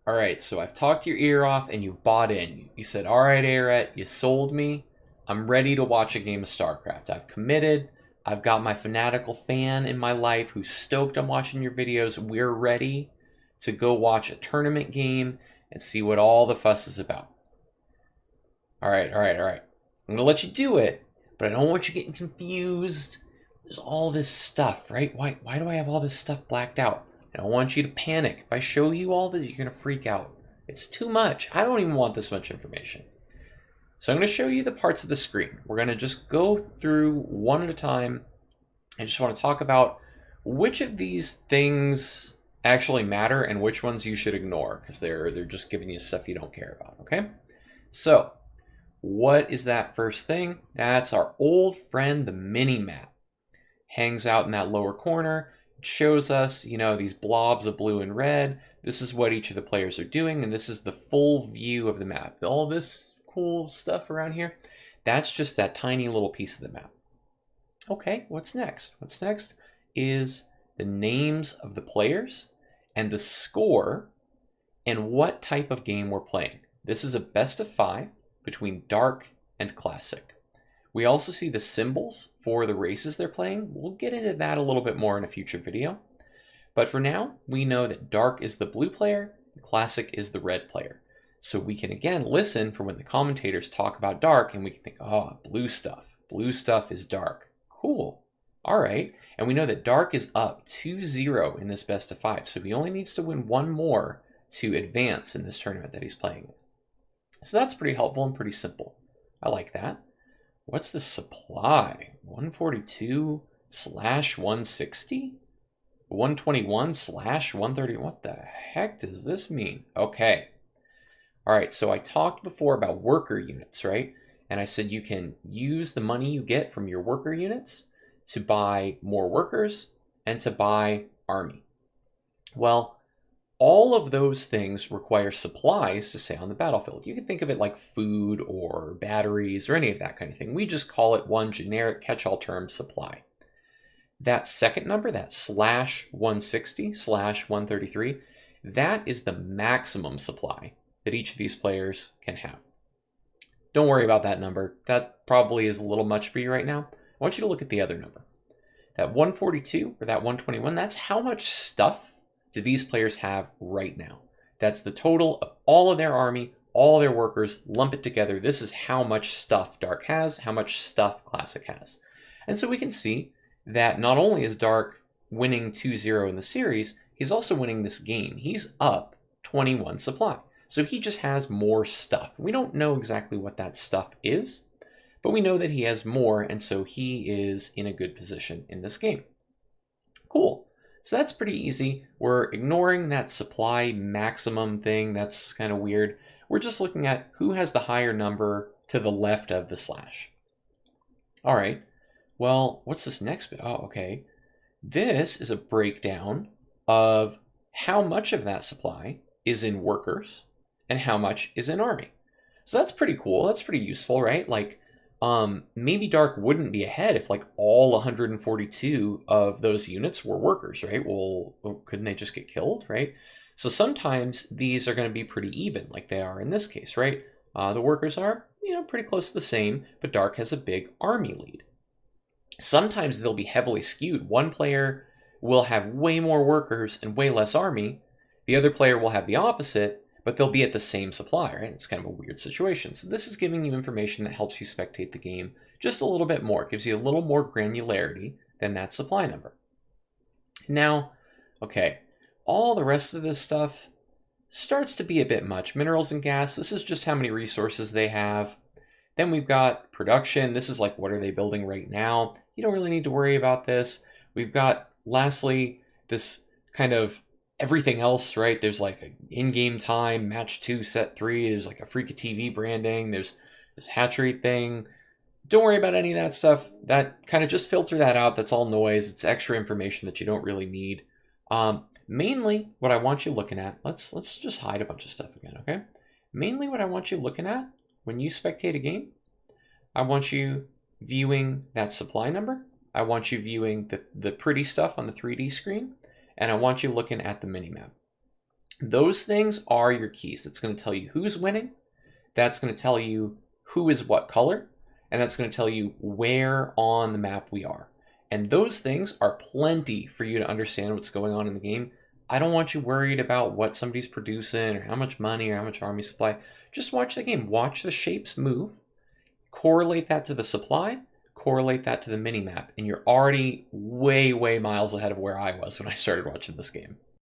All right, so I've talked your ear off and you bought in. You said, all right, Aret, you sold me. I'm ready to watch a game of StarCraft. I've committed. I've got my fanatical fan in my life who's stoked on watching your videos. We're ready to go watch a tournament game and see what all the fuss is about. All right, all right, all right. I'm going to let you do it, but I don't want you getting confused. There's all this stuff, right? Why do I have all this stuff blacked out? I don't want you to panic. If I show you all this, you're going to freak out. It's too much. I don't even want this much information. So I'm going to show you the parts of the screen. We're going to just go through one at a time. I just want to talk about which of these things actually matter and which ones you should ignore because they're just giving you stuff you don't care about, okay? So what is that first thing? That's our old friend, the mini map. Hangs out in that lower corner. It shows us, you know, these blobs of blue and red. This is what each of the players are doing, and this is the full view of the map. All this cool stuff around here, that's just that tiny little piece of the map. Okay, what's next? What's next is the names of the players and the score and what type of game we're playing. This is a best of 5 between Dark and Classic. We also see the symbols for the races they're playing. We'll get into that a little bit more in a future video. But for now, we know that Dark is the blue player, Classic is the red player. So we can again listen for when the commentators talk about Dark and we can think, oh, blue stuff. Blue stuff is Dark. Cool. All right. And we know that Dark is up 2-0 in this best of 5. So he only needs to win one more to advance in this tournament that he's playing. So that's pretty helpful and pretty simple. I like that. What's the supply? 142/160? 121/130? What the heck does this mean? Okay. All right, so I talked before about worker units, right? And I said you can use the money you get from your worker units to buy more workers and to buy army. Well, all of those things require supplies to stay on the battlefield. You can think of it like food or batteries or any of that kind of thing. We just call it one generic catch-all term, supply. That second number, that /160/133, that is the maximum supply that each of these players can have. Don't worry about that number. That probably is a little much for you right now. I want you to look at the other number. That 142 or that 121, that's how much stuff do these players have right now. That's the total of all of their army, all of their workers, lump it together. This is how much stuff Dark has, how much stuff Classic has. And so we can see that not only is Dark winning 2-0 in the series, he's also winning this game. He's up 21 supply. So he just has more stuff. We don't know exactly what that stuff is, but we know that he has more, and so he is in a good position in this game. Cool. So that's pretty easy. We're ignoring that supply maximum thing. That's kind of weird. We're just looking at who has the higher number to the left of the slash. All right. Well, what's this next bit? Oh, okay. This is a breakdown of how much of that supply is in workers and how much is in army. So that's pretty cool. That's pretty useful, right? Like, maybe Dark wouldn't be ahead if like all 142 of those units were workers, right? Well, couldn't they just get killed, right? So sometimes these are going to be pretty even like they are in this case, right? The workers are, pretty close to the same, but Dark has a big army lead. Sometimes they'll be heavily skewed. One player will have way more workers and way less army. The other player will have the opposite, but they'll be at the same supply, right? It's kind of a weird situation. So this is giving you information that helps you spectate the game just a little bit more. It gives you a little more granularity than that supply number. Now, okay, all the rest of this stuff starts to be a bit much. Minerals and gas, this is just how many resources they have. Then we've got production. This is like, what are they building right now? You don't really need to worry about this. We've got, lastly, this kind of everything else, right? There's like an in-game time, match 2, set 3. There's like a Freak of TV branding. There's this hatch rate thing. Don't worry about any of that stuff. That kind of just filter that out. That's all noise. It's extra information that you don't really need. Mainly what I want you looking at, let's just hide a bunch of stuff again, okay? Mainly what I want you looking at when you spectate a game, I want you viewing that supply number. I want you viewing the pretty stuff on the 3D screen. And I want you looking at the minimap. Those things are your keys. It's going to tell you who's winning. That's going to tell you who is what color. And that's going to tell you where on the map we are. And those things are plenty for you to understand what's going on in the game. I don't want you worried about what somebody's producing or how much money or how much army supply. Just watch the game. Watch the shapes move. Correlate that to the supply. Correlate that to the mini-map. And you're already way, way miles ahead of where I was when I started watching this game.